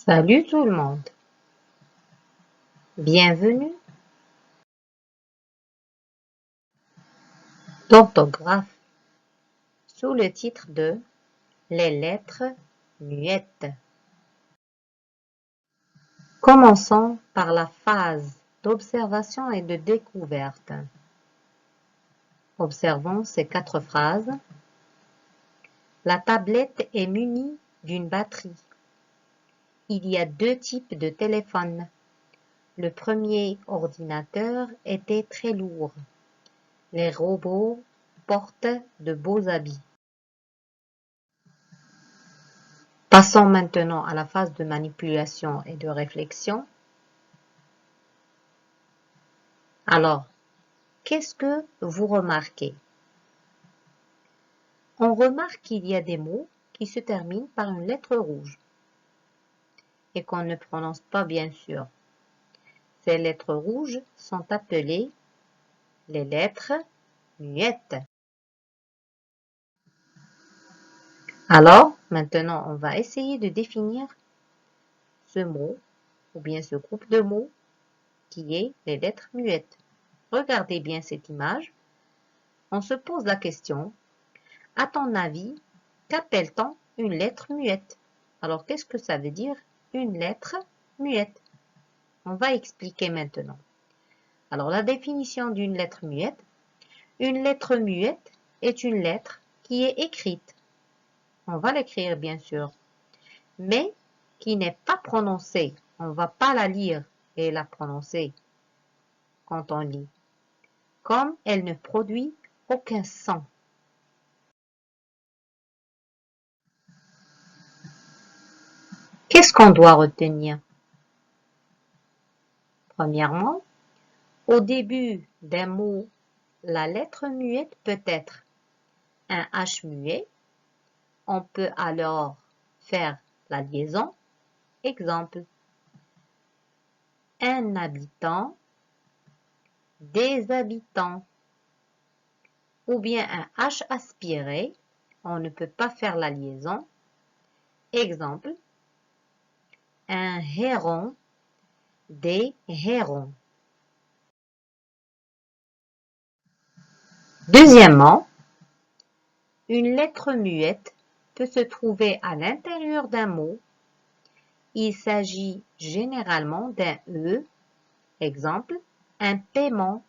Salut tout le monde, bienvenue d'orthographe sous le titre de Les lettres muettes. Commençons par la phase d'observation et de découverte. Observons ces 4 phrases. La tablette est munie d'une batterie. Il y a 2 types de téléphones. Le premier ordinateur était très lourd. Les robots portent de beaux habits. Passons maintenant à la phase de manipulation et de réflexion. Alors, qu'est-ce que vous remarquez? On remarque qu'il y a des mots qui se terminent par une lettre rouge et qu'on ne prononce pas bien sûr. Ces lettres rouges sont appelées les lettres muettes. Alors, maintenant, on va essayer de définir ce mot ou bien ce groupe de mots qui est les lettres muettes. Regardez bien cette image. On se pose la question, à ton avis, qu'appelle-t-on une lettre muette? Alors, qu'est-ce que ça veut dire une lettre muette? On va expliquer maintenant. Alors, la définition d'une lettre muette. Une lettre muette est une lettre qui est écrite. On va l'écrire bien sûr, mais qui n'est pas prononcée. On ne va pas la lire et la prononcer quand on lit. Comme elle ne produit aucun son. Qu'est-ce qu'on doit retenir? Premièrement, au début d'un mot, la lettre muette peut être un H muet. On peut alors faire la liaison. Exemple, un habitant, des habitants. Ou bien un H aspiré, on ne peut pas faire la liaison. Exemple, un héron, des hérons. Deuxièmement, une lettre muette peut se trouver à l'intérieur d'un mot. Il s'agit généralement d'un E. Exemple, un paiement,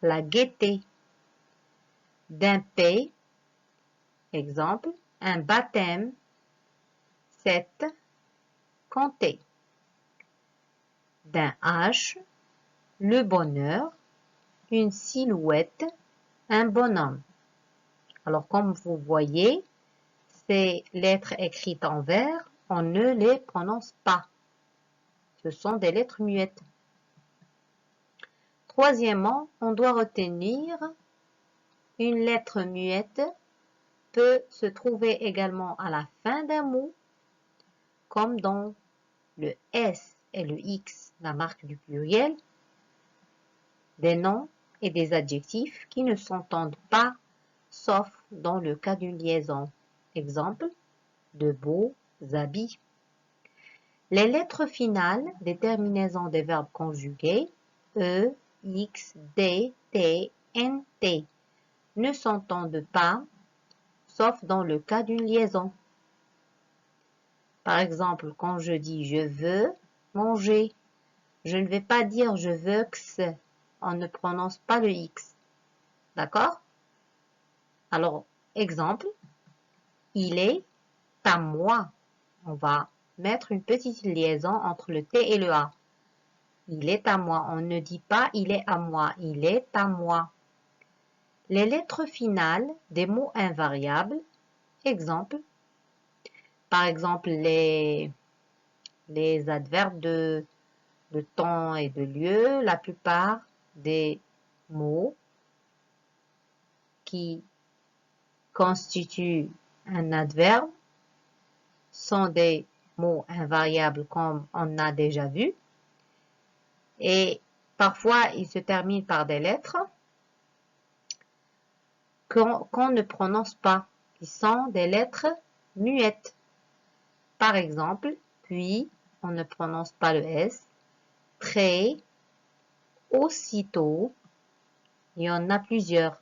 la gaieté. D'un P. Exemple, un baptême, cette, compter. D'un H, le bonheur, une silhouette, un bonhomme. Alors, comme vous voyez, ces lettres écrites en vert, on ne les prononce pas. Ce sont des lettres muettes. Troisièmement, on doit retenir une lettre muette peut se trouver également à la fin d'un mot, comme dans le S et le X, la marque du pluriel, des noms et des adjectifs qui ne s'entendent pas, sauf dans le cas d'une liaison. Exemple, de beaux habits. Les lettres finales des terminaisons des verbes conjugués, E, X, D, T, N, T, ne s'entendent pas, sauf dans le cas d'une liaison. Par exemple, quand je dis je veux manger, je ne vais pas dire je veux que, on ne prononce pas le X. D'accord? Alors, exemple, il est à moi. On va mettre une petite liaison entre le T et le A. Il est à moi. On ne dit pas il est à moi. Il est à moi. Les lettres finales des mots invariables. Exemple. Par exemple, les adverbes de temps et de lieu. La plupart des mots qui constituent un adverbe sont des mots invariables comme on a déjà vu. Et parfois, ils se terminent par des lettres qu'on ne prononce pas, qui sont des lettres muettes. Par exemple, puis, on ne prononce pas le S. Très, aussitôt. Il y en a plusieurs.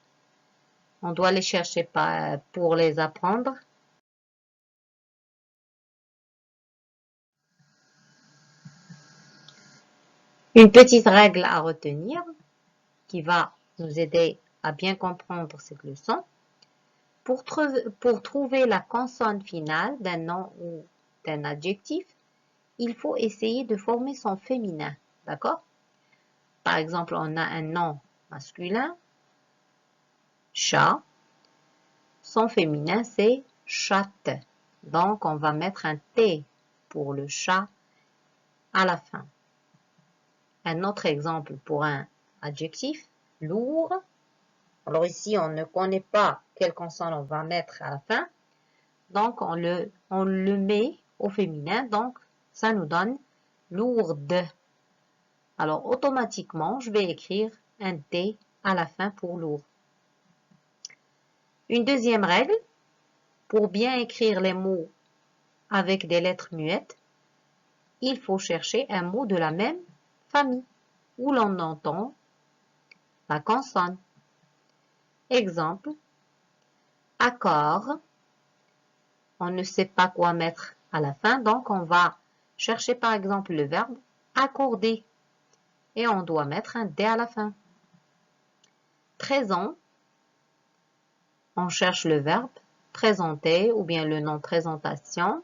On doit les chercher pour les apprendre. Une petite règle à retenir qui va nous aider à bien comprendre cette leçon. Pour trouver la consonne finale d'un nom ou d'un adjectif, il faut essayer de former son féminin. D'accord? Par exemple, on a un nom masculin, chat. Son féminin, c'est chatte. Donc, on va mettre un T pour le chat à la fin. Un autre exemple pour un adjectif, lourd. Alors ici, on ne connaît pas quelle consonne on va mettre à la fin. Donc, on le met au féminin. Donc, ça nous donne lourde. Alors, automatiquement, je vais écrire un T à la fin pour lourd. Une deuxième règle, pour bien écrire les mots avec des lettres muettes, il faut chercher un mot de la même famille où l'on entend la consonne. Exemple, accord. On ne sait pas quoi mettre à la fin, donc on va chercher par exemple le verbe accorder et on doit mettre un D à la fin. Présent, on cherche le verbe présenter ou bien le nom présentation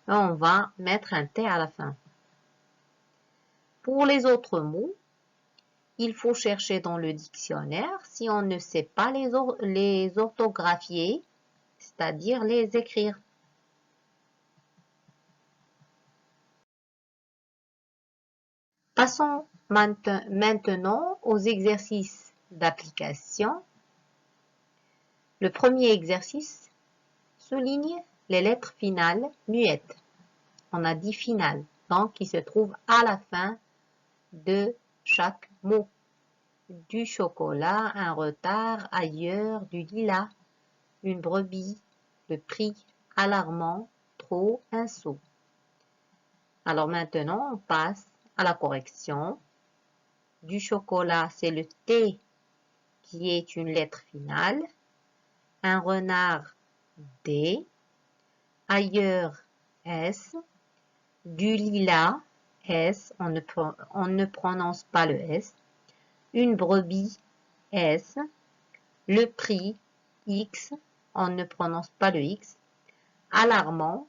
et on va mettre un T à la fin. Pour les autres mots, il faut chercher dans le dictionnaire si on ne sait pas les orthographier, c'est-à-dire les écrire. Passons maintenant aux exercices d'application. Le premier exercice souligne les lettres finales muettes. On a dit finales, donc qui se trouvent à la fin de chaque mot. Du chocolat, un retard, ailleurs, du lilas, une brebis, le prix, alarmant, trop, un sot. Alors maintenant, on passe à la correction. Du chocolat, c'est le T qui est une lettre finale. Un renard, D. Ailleurs, S. Du lilas, S. On ne prononce pas le S. Une brebis, S. Le prix, X. On ne prononce pas le X. Alarmant,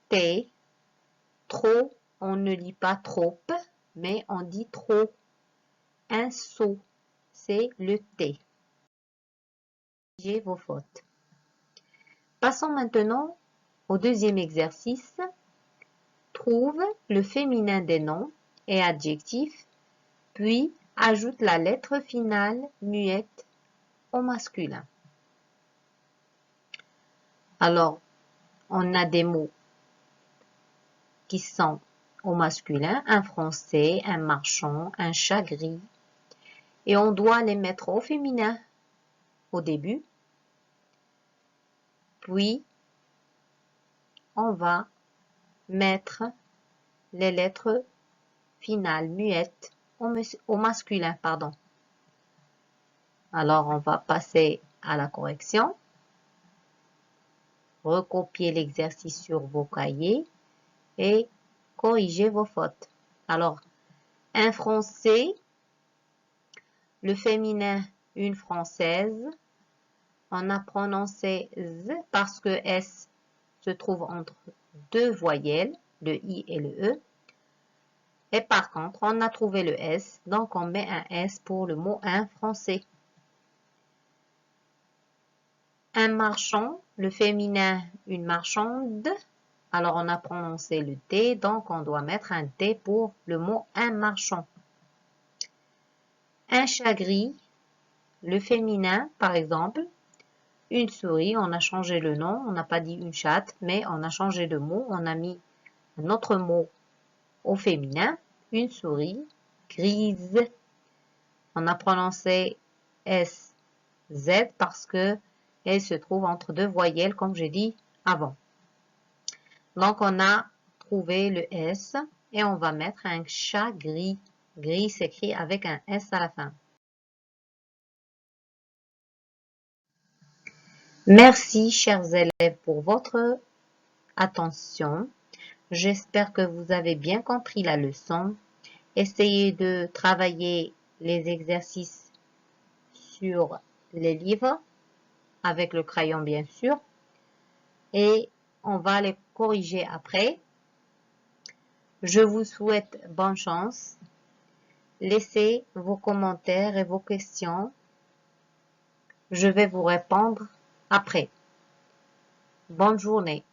T. Trop, on ne lit pas trop, mais on dit trop. Un sot, c'est le T. J'ai vos fautes. Passons maintenant au deuxième exercice. Trouve le féminin des noms et adjectifs, puis ajoute la lettre finale muette au masculin. Alors, on a des mots qui sont au masculin, un français, un marchand, un chat gris, et on doit les mettre au féminin au début, puis on va mettre les lettres finales muettes au masculin, pardon. Alors, on va passer à la correction. Recopiez l'exercice sur vos cahiers et corrigez vos fautes. Alors, un français, le féminin, une française. On a prononcé Z parce que S se trouve entre deux voyelles, le I et le E. Et par contre, on a trouvé le S, donc on met un S pour le mot un français. Un marchand, le féminin, une marchande. Alors, on a prononcé le T, donc on doit mettre un T pour le mot un marchand. Un chat gris, le féminin, par exemple. Une souris, on a changé le nom, on n'a pas dit une chatte, mais on a changé de mot, on a mis un autre mot au féminin. Une souris, grise. On a prononcé S-Z parce que elle se trouve entre deux voyelles, comme j'ai dit avant. Donc, on a trouvé le S et on va mettre un chat gris. Gris s'écrit avec un S à la fin. Merci, chers élèves, pour votre attention. J'espère que vous avez bien compris la leçon. Essayez de travailler les exercices sur les livres, avec le crayon bien sûr, et on va les corriger après. Je vous souhaite bonne chance. Laissez vos commentaires et vos questions. Je vais vous répondre après. Bonne journée.